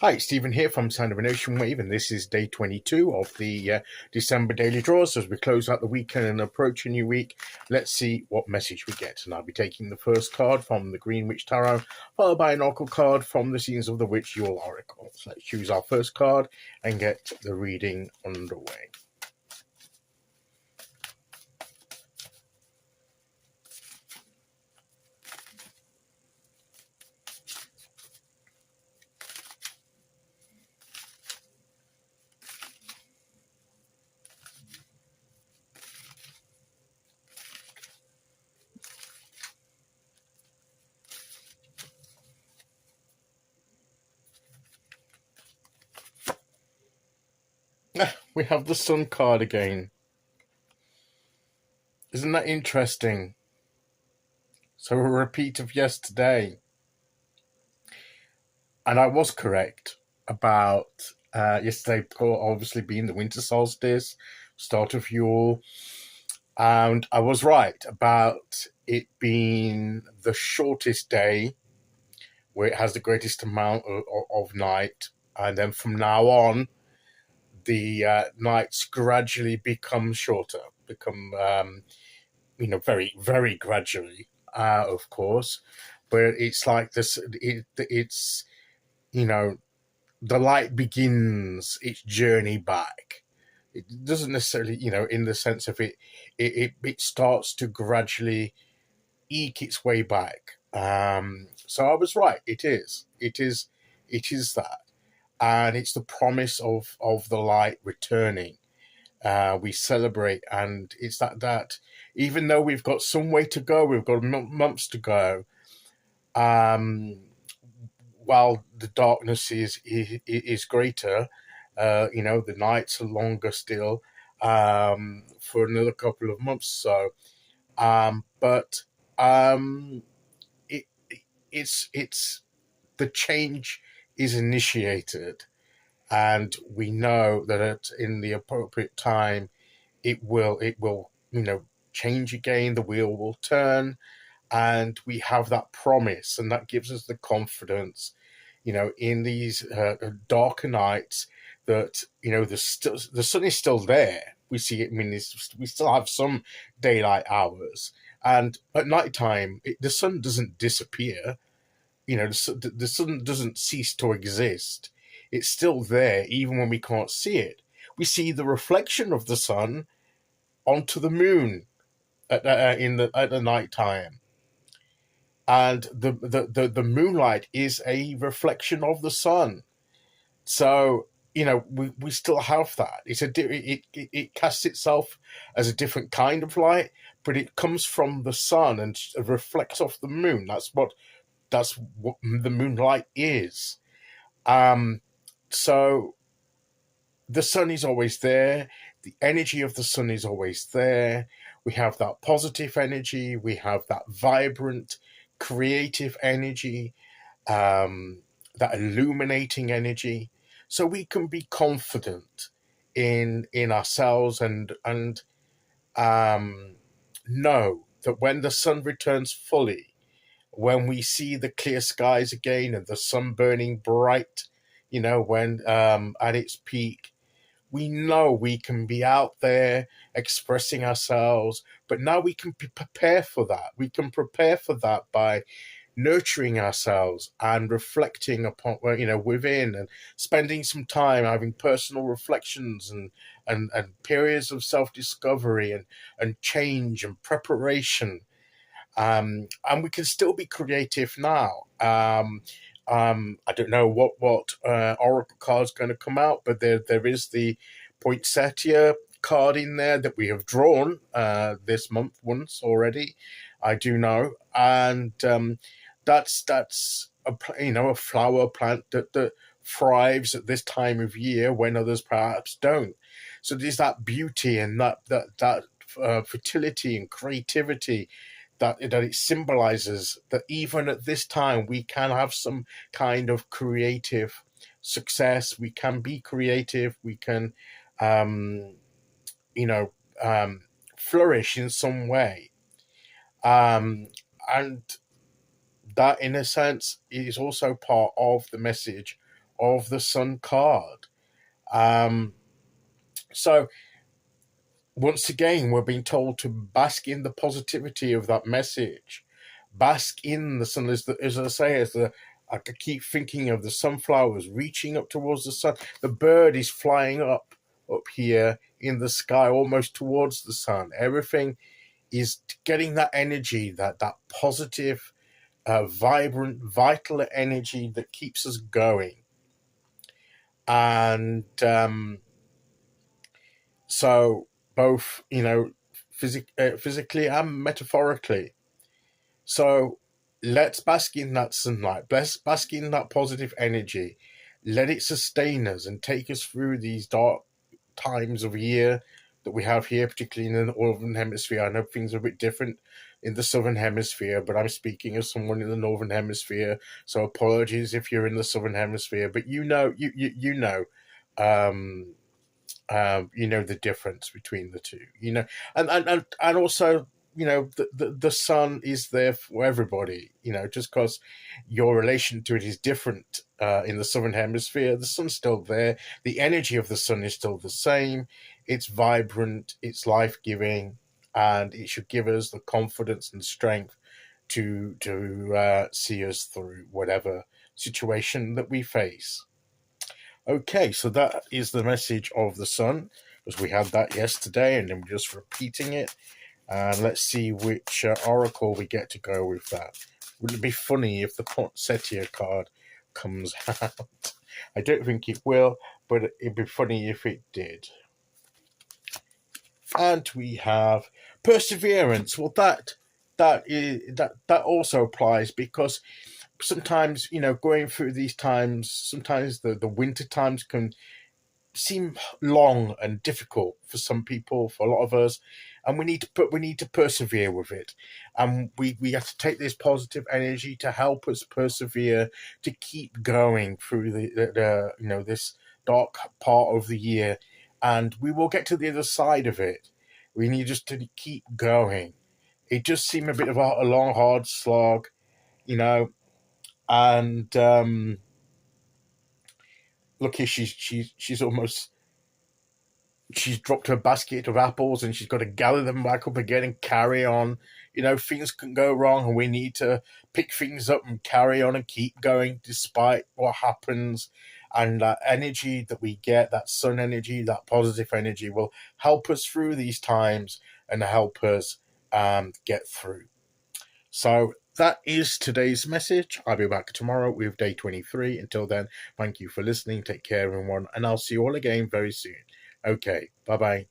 Hi, Stephen here from Sound of an Ocean Wave, and this is day 22 of the December daily draws. As we close out the weekend and approach a new week, let's see what message we get. And I'll be taking the first card from the Green Witch Tarot, followed by an Oracle card from the Scenes of the Witch Yule Oracle. So let's choose our first card and get the reading underway. We have the Sun card again. Isn't that interesting? So a repeat of yesterday. And I was correct about yesterday, obviously being the winter solstice, start of Yule. And I was right about it being the shortest day, where it has the greatest amount of night. And then from now on, the nights gradually become shorter, very, very gradually, of course. But it's like this, it's, the light begins its journey back. It doesn't necessarily, in the sense of it starts to gradually eke its way back. So I was right. It is that, and it's the promise of the light returning. We celebrate, and it's that even though we've got some way to go, we've got months to go. While the darkness is greater, the nights are longer still, for another couple of months. So, but it it's the change is initiated, and we know that in the appropriate time, it will change again. The wheel will turn, and we have that promise, and that gives us the confidence, in these darker nights, that the sun is still there. We see it. I mean, we still have some daylight hours, and at night time, the sun doesn't disappear. The sun doesn't cease to exist. It's still there, even when we can't see it. We see the reflection of the sun onto the moon at the night time, and the moonlight is a reflection of the sun. So we still have that. It casts itself as a different kind of light, but it comes from the sun and reflects off the moon. That's what the moonlight is. So the sun is always there. The energy of the sun is always there. We have that positive energy. We have that vibrant, creative energy, that illuminating energy. So we can be confident in ourselves, and know that when the sun returns fully, when we see the clear skies again and the sun burning bright, when at its peak, we know we can be out there expressing ourselves. But now we can prepare for that. We can prepare for that by nurturing ourselves and reflecting upon, within, and spending some time having personal reflections, and periods of self-discovery, and change and preparation. And we can still be creative now. I don't know what Oracle card is going to come out, but there is the Poinsettia card in there that we have drawn this month once already. I do know, and that's a flower plant that thrives at this time of year when others perhaps don't. So there's that beauty and that fertility and creativity that it symbolizes, that even at this time we can have some kind of creative success. We can be creative. We can, you know, flourish in some way. And that, in a sense, is also part of the message of the Sun card. Um, so once again, we're being told to bask in the positivity of that message. Bask in the sun, as I say, I keep thinking of the sunflowers reaching up towards the sun. The bird is flying up here in the sky, almost towards the sun. Everything is getting that energy, that positive, vibrant, vital energy that keeps us going. And so both, physically and metaphorically. So let's bask in that sunlight. Let's bask in that positive energy. Let it sustain us and take us through these dark times of year that we have here, particularly in the northern hemisphere. I know things are a bit different in the southern hemisphere, but I'm speaking as someone in the northern hemisphere. So apologies if you're in the southern hemisphere, but you know, um, you know the difference between the two, and also, the sun is there for everybody. Just because your relation to it is different in the southern hemisphere, the sun's still there. The energy of the sun is still the same. It's vibrant, it's life-giving, and it should give us the confidence and strength to see us through whatever situation that we face. Okay, so that is the message of the sun, because we had that yesterday, and then we're just repeating it. And let's see which oracle we get to go with that. Wouldn't it be funny if the Poinsettia card comes out? I don't think it will, but it'd be funny if it did. And we have perseverance. Well, that also applies, because sometimes, going through these times, sometimes the winter times can seem long and difficult for some people, for a lot of us, and we need to persevere with it. And we have to take this positive energy to help us persevere, to keep going through this dark part of the year, and we will get to the other side of it. We need just to keep going. It just seemed a bit of a long, hard slog, and look here, she's almost, she's dropped her basket of apples, and she's got to gather them back up again and carry on. Things can go wrong, and we need to pick things up and carry on and keep going despite what happens. And that energy that we get, that sun energy, that positive energy, will help us through these times and help us get through. So that is today's message. I'll be back tomorrow with day 23. Until then, thank you for listening. Take care, everyone, and I'll see you all again very soon. Okay, bye-bye.